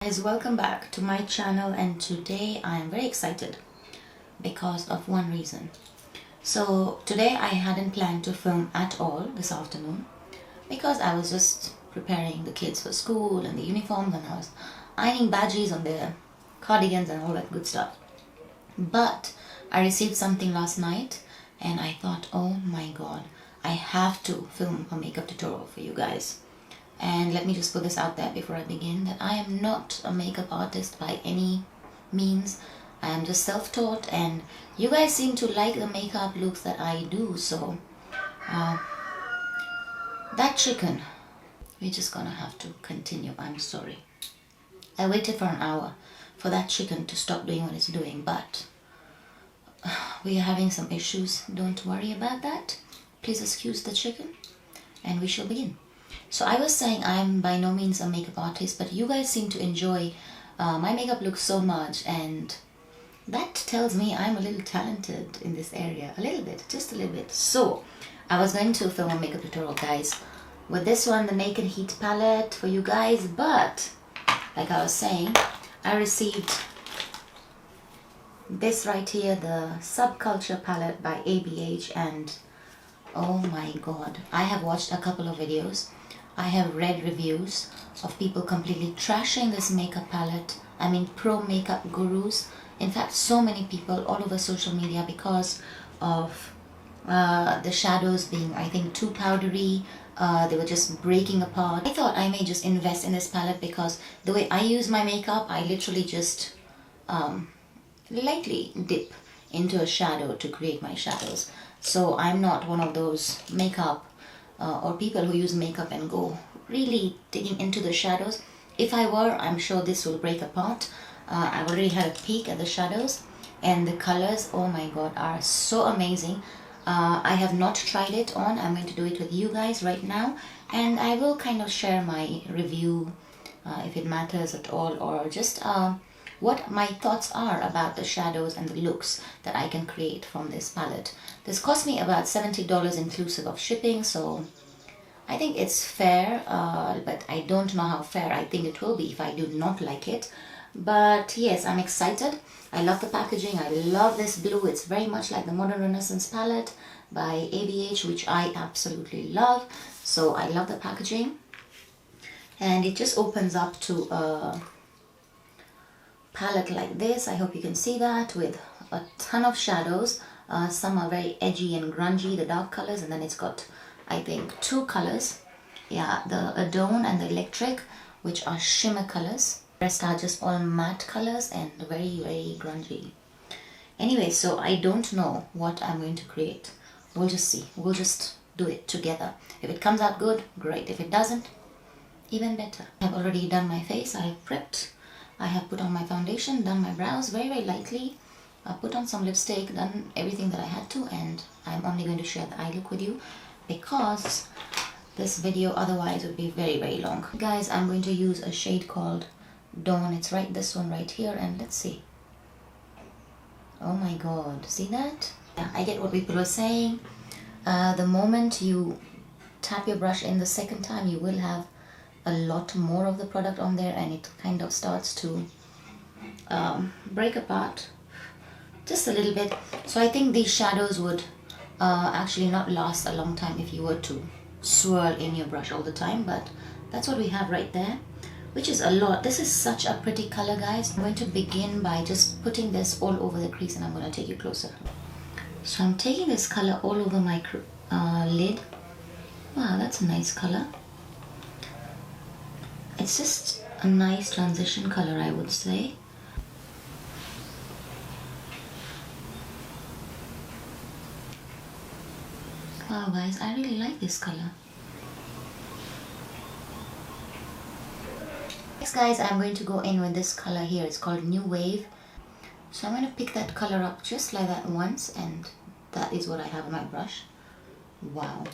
guys, welcome back to my channel, and today I am very excited because of one reason. So today I hadn't planned to film at all this afternoon because I was just preparing the kids for school and the uniforms, and I was ironing badges on their cardigans and all that good stuff. But I received something last night and I thought, oh my god, I have to film a makeup tutorial for you guys. And let me just put this out there before I begin, that I am not a makeup artist by any means. I am just self-taught, and you guys seem to like the makeup looks that I do. So that chicken, we're just gonna have to continue. I'm sorry. I waited for an hour for that chicken to stop doing what it's doing, but we are having some issues. Don't worry about that. Please excuse the chicken and we shall begin. So I was saying I'm by no means a makeup artist, but you guys seem to enjoy my makeup look so much, and that tells me I'm a little talented in this area. A little bit, just a little bit. So I was going to film a makeup tutorial, guys, with this one, the Naked Heat palette for you guys, but like I was saying, I received this right here, the Subculture palette by ABH, and oh my god, I have watched a couple of videos. I have read reviews of people completely trashing this makeup palette. I mean, pro makeup gurus. In fact, so many people all over social media because of the shadows being, I think, too powdery. They were just breaking apart. I thought I may just invest in this palette because the way I use my makeup, I literally just lightly dip into a shadow to create my shadows. So I'm not one of those makeup or people who use makeup and go really digging into the shadows. If I were, I'm sure this will break apart. I've already had a peek at the shadows, and the colors, oh my god, are so amazing. I have not tried it on. I'm going to do it with you guys right now, and I will kind of share my review if it matters at all, or just what my thoughts are about the shadows and the looks that I can create from this palette. This cost me about $70 inclusive of shipping, so I think it's fair, but I don't know how fair I think it will be if I do not like it. But yes, I'm excited. I love the packaging. I love this blue. It's very much like the Modern Renaissance palette by ABH, which I absolutely love. So I love the packaging, and it just opens up to a palette like this. I hope you can see that, with a ton of shadows. Some are very edgy and grungy, the dark colors, and then it's got, I think, two colors. Yeah, the Adone and the Electric, which are shimmer colors. The rest are just all matte colors and very, very grungy. Anyway, so I don't know what I'm going to create. We'll just see. We'll just do it together. If it comes out good, great. If it doesn't, even better. I've already done my face. I have prepped. I have put on my foundation, done my brows very, very lightly. I put on some lipstick, done everything that I had to, and I'm only going to share the eye look with you because this video otherwise would be very, very long. Guys, I'm going to use a shade called Dawn. It's right, this one right here, and let's see. Oh my god, see that? Yeah, I get what people are saying. The moment you tap your brush in the second time, you will have a lot more of the product on there, and it kind of starts to break apart just a little bit. So I think these shadows would actually not last a long time if you were to swirl in your brush all the time, but that's what we have right there, which is a lot. This is such a pretty color, guys. I'm going to begin by just putting this all over the crease, and I'm going to take you closer. So I'm taking this color all over my lid. Wow, that's a nice color. It's just a nice transition color, I would say. Wow, guys, I really like this color. Next, guys, I'm going to go in with this color here. It's called New Wave. So I'm going to pick that color up just like that once, and that is what I have on my brush. Wow.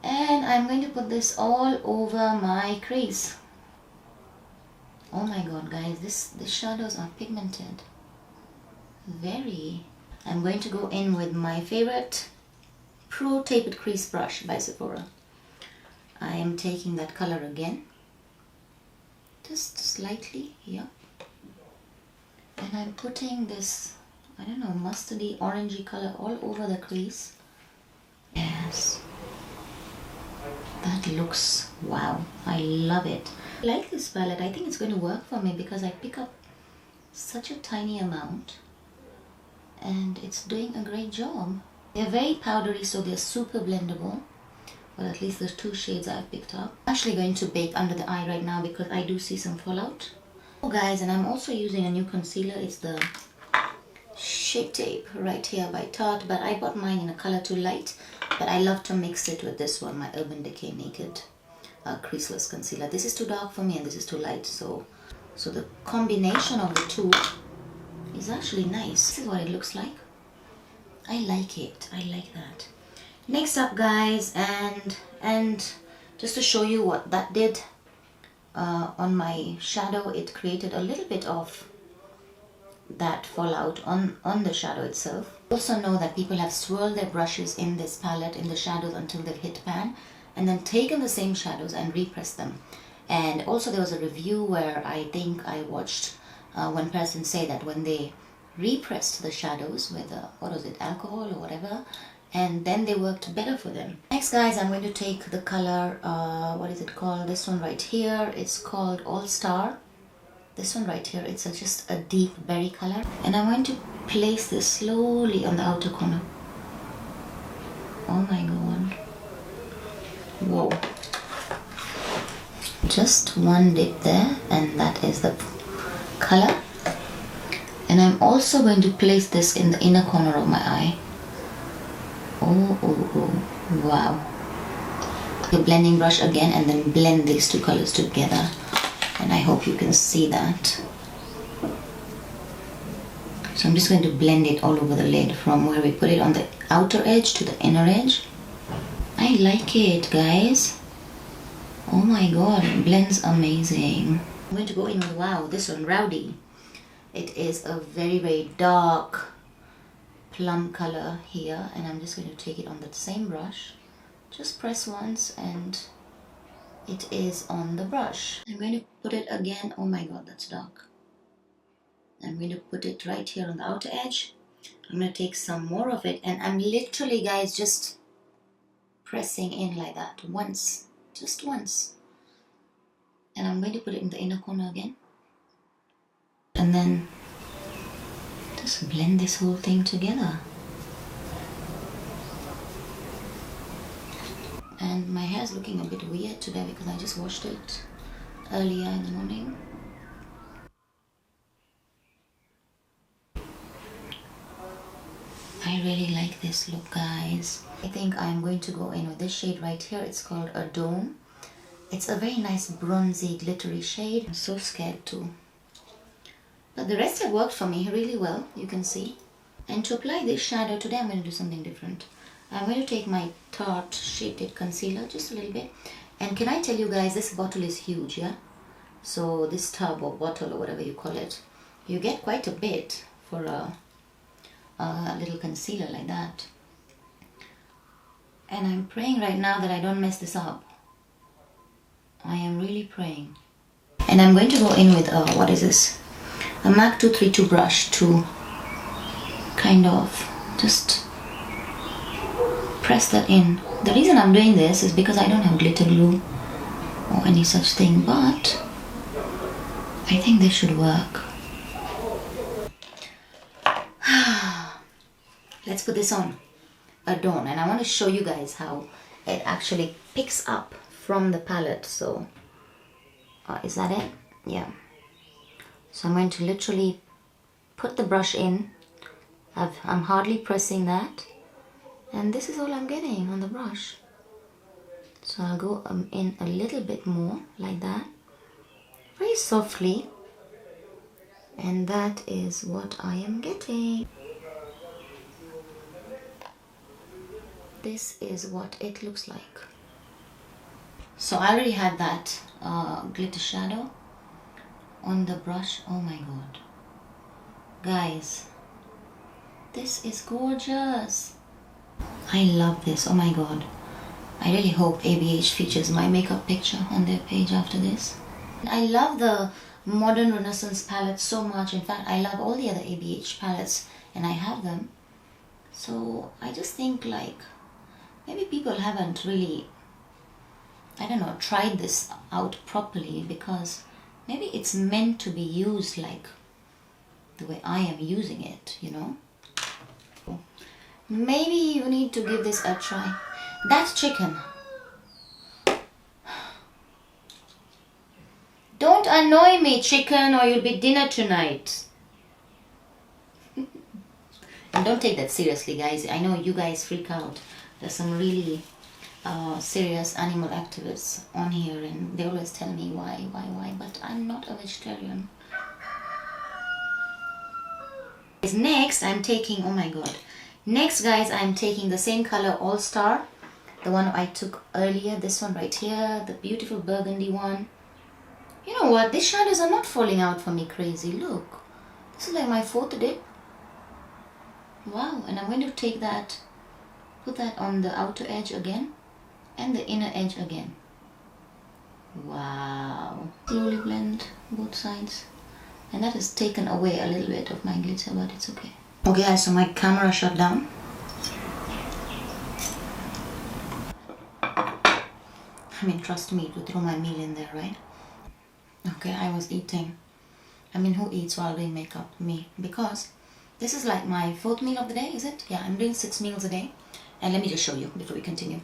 And I'm going to put this all over my crease. Oh my god, guys, the shadows are pigmented. Very. I'm going to go in with my favorite Pro Tapered Crease Brush by Sephora. I am taking that color again. just slightly here. And I'm putting this, I don't know, mustardy, orangey color all over the crease. Yes. That looks, wow, I love it. I like this palette. I think it's going to work for me because I pick up such a tiny amount and it's doing a great job. They're very powdery, so they're super blendable. Well, at least there's 2 shades I've picked up. I'm actually going to bake under the eye right now because I do see some fallout. Oh guys, and I'm also using a new concealer. It's the Shape Tape right here by Tarte, but I bought mine in a color too light. But I love to mix it with this one, my Urban Decay Naked Creaseless Concealer. This is too dark for me and this is too light. So the combination of the two is actually nice. This is what it looks like. I like it. I like that. Next up, guys, and just to show you what that did on my shadow, it created a little bit of that fallout on the shadow itself. Also know that people have swirled their brushes in this palette in the shadows until they've hit pan, and then taken the same shadows and repressed them. And also there was a review where I think I watched one person say that when they repressed the shadows with what was it, alcohol or whatever, and then they worked better for them. Next, guys, I'm going to take the color, what is it called? This one right here. It's called All Star. This one right here, it's just a deep berry color. And I'm going to place this slowly on the outer corner. Oh my god. Whoa. Just one dip there, and that is the color. And I'm also going to place this in the inner corner of my eye. Oh, wow. The blending brush again and then blend these two colors together. And I hope you can see that. So I'm just going to blend it all over the lid from where we put it on the outer edge to the inner edge. I like it, guys. Oh my god, it blends amazing. I'm going to go in with, wow, this one, Rowdy. It is a very, very dark plum color here, and I'm just going to take it on that same brush. Just press once and it is on the brush. I'm going to put it again. Oh my god, that's dark. I'm going to put it right here on the outer edge. I'm going to take some more of it, and I'm literally, guys, just pressing in like that once, just once. And I'm going to put it in the inner corner again. And then just blend this whole thing together. And my hair is looking a bit weird today because I just washed it earlier in the morning. I really like this look, guys. I think I'm going to go in with this shade right here. It's called a Dome. It's a very nice bronzy glittery shade. I'm so scared too. But the rest have worked for me really well, you can see. And to apply this shadow today, I'm going to do something different. I'm going to take my Tarte Shaded Concealer, just a little bit. And can I tell you guys, this bottle is huge, yeah? So this tub or bottle or whatever you call it, you get quite a bit for a little concealer like that. And I'm praying right now that I don't mess this up. I am really praying. And I'm going to go in with, what is this? A MAC 232 brush to kind of just press that in. The reason I'm doing this is because I don't have glitter glue or any such thing, but I think this should work. Let's put this on, Adorn, and I want to show you guys how it actually picks up from the palette. So is that it? Yeah. So I'm going to literally put the brush in. I'm hardly pressing that, and this is all I'm getting on the brush. So I'll go in a little bit more like that, very softly, and that is what I am getting. This is what it looks like. So I already had that glitter shadow on the brush. Oh my god, guys, this is gorgeous. I love this. Oh my god, I really hope ABH features my makeup picture on their page after this. I love the Modern Renaissance palettes so much. In fact, I love all the other ABH palettes and I have them. So I just think like maybe people haven't really, I don't know, tried this out properly, because maybe it's meant to be used like the way I am using it, you know. Maybe you need to give this a try. That chicken. Don't annoy me, chicken, or you'll be dinner tonight. And don't take that seriously, guys. I know you guys freak out. There's some really serious animal activists on here, and they always tell me why, but I'm not a vegetarian. Next, I'm taking, oh my god. Next, guys, I'm taking the same color All Star, the one I took earlier, this one right here, the beautiful burgundy one. You know what? These shadows are not falling out for me crazy. Look, this is like my 4th dip. Wow, and I'm going to take that, put that on the outer edge again and the inner edge again. Wow. Slowly blend both sides. And that has taken away a little bit of my glitter, but it's okay. Okay guys, so my camera shut down. I mean, trust me to throw my meal in there, right? Okay, I was eating. I mean, who eats while doing makeup? Me. Because this is like my 4th meal of the day, is it? Yeah, I'm doing 6 meals a day. And let me just show you before we continue.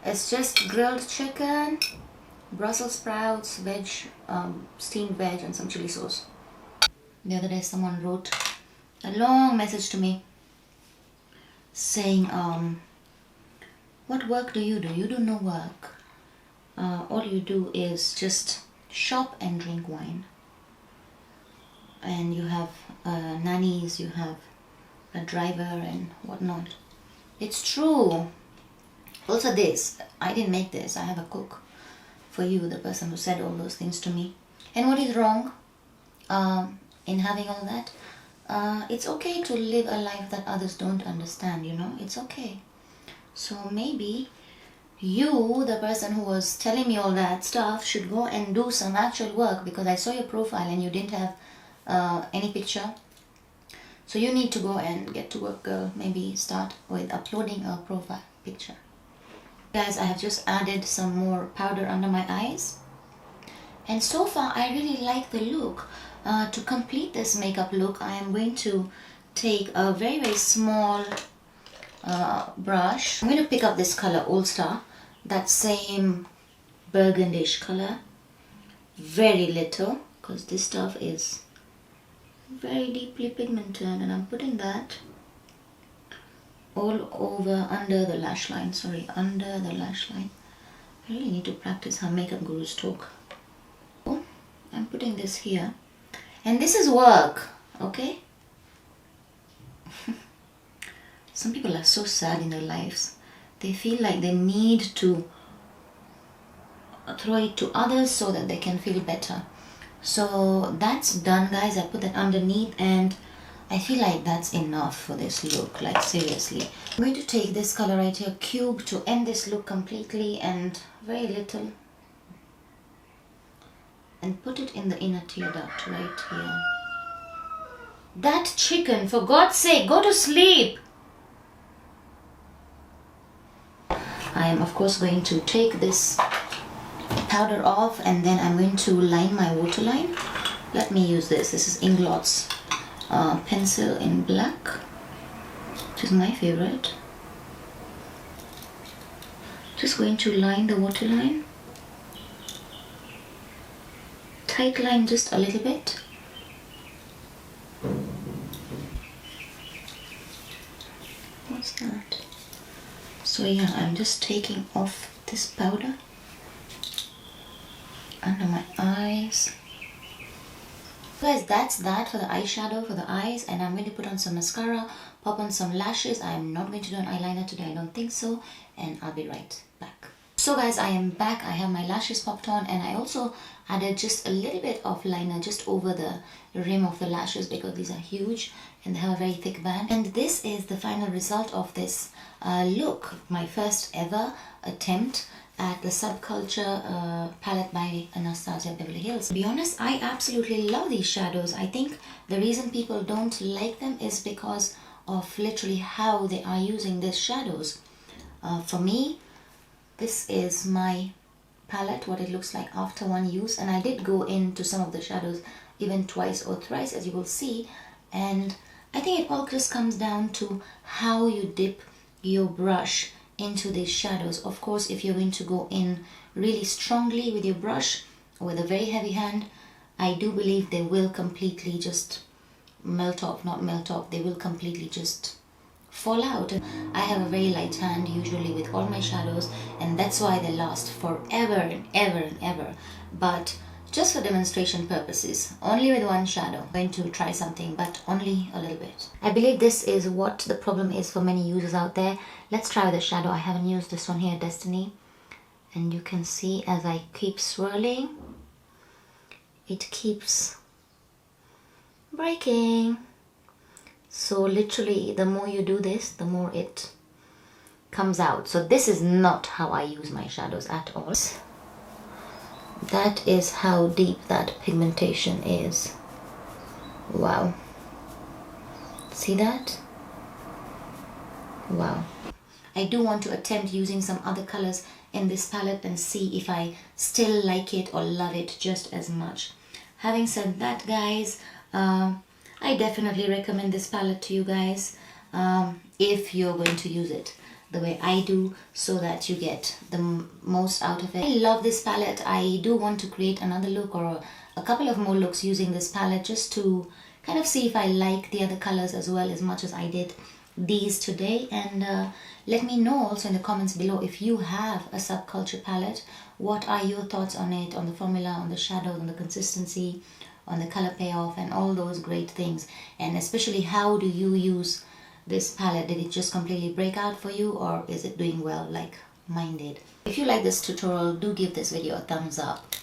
It's just grilled chicken, Brussels sprouts, veg, steamed veg, and some chili sauce. The other day someone wrote a long message to me saying, what work do? You do no work. All you do is just shop and drink wine. And you have nannies, you have a driver and whatnot. It's true. Also this, I didn't make this, I have a cook. For you, the person who said all those things to me. And what is wrong in having all that? It's okay to live a life that others don't understand, you know. It's okay. So maybe you, the person who was telling me all that stuff, should go and do some actual work, because I saw your profile and you didn't have any picture. So you need to go and get to work, girl. Maybe start with uploading a profile picture. Guys, I have just added some more powder under my eyes, and so far I really like the look. To complete this makeup look, I am going to take a very small brush. I'm going to pick up this color All Star, that same burgundish color, very little, because this stuff is very deeply pigmented, and I'm putting that all over under the lash line. Sorry, under the lash line. I really need to practice how makeup gurus talk. I'm putting this here, and this is work, okay? Some people are so sad in their lives. They feel like they need to throw it to others so that they can feel better. So that's done, guys. I put that underneath, and I feel like that's enough for this look, like seriously. I'm going to take this color right here, Cube, to end this look completely, and very little, and put it in the inner tear duct right here. That chicken, for God's sake, go to sleep! I am of course going to take this powder off, and then I'm going to line my waterline. Let me use this. This is Inglot's pencil in black, which is my favorite. Just going to line the waterline. Tight line just a little bit. What's that? So yeah, I'm just taking off this powder under my eyes. Guys, that's that for the eyeshadow for the eyes, and I'm going to put on some mascara, pop on some lashes. I'm not going to do an eyeliner today, I don't think so, and I'll be right back. So guys, I am back. I have my lashes popped on, and I also added just a little bit of liner just over the rim of the lashes, because these are huge and they have a very thick band. And this is the final result of this look, my first ever attempt at the Subculture palette by Anastasia Beverly Hills. To be honest, I absolutely love these shadows. I think the reason people don't like them is because of literally how they are using these shadows. For me, this is my palette, what it looks like after one use, and I did go into some of the shadows even twice or thrice, as you will see, and I think it all just comes down to how you dip your brush into these shadows. Of course, if you're going to go in really strongly with your brush or with a very heavy hand, I do believe they will completely just melt off, not melt off, they will completely just fall out. I have a very light hand usually with all my shadows, and that's why they last forever and ever and ever. But just for demonstration purposes, only with one shadow, I'm going to try something, but only a little bit. I believe this is what the problem is for many users out there. Let's try with a shadow. I haven't used this one here, Destiny, and you can see as I keep swirling, it keeps breaking. So literally, the more you do this, the more it comes out. So this is not how I use my shadows at all. That is how deep that pigmentation is. Wow. See that? Wow. I do want to attempt using some other colors in this palette and see if I still like it or love it just as much. Having said that, guys, I definitely recommend this palette to you guys if you're going to use it the way I do, so that you get the most out of it. I love this palette. I do want to create another look or a couple of more looks using this palette, just to kind of see if I like the other colors as well as much as I did these today. And let me know also in the comments below if you have a Subculture palette. What are your thoughts on it, on the formula, on the shadows, on the consistency, on the color payoff, and all those great things? And especially, how do you use this palette? Did it just completely break out for you, or is it doing well like mine did? If you like this tutorial, do give this video a thumbs up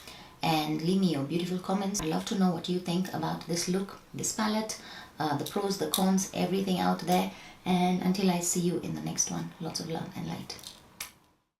and leave me your beautiful comments. I'd love to know what you think about this look, this palette, the pros, the cons, everything out there. And until I see you in the next one, lots of love and light.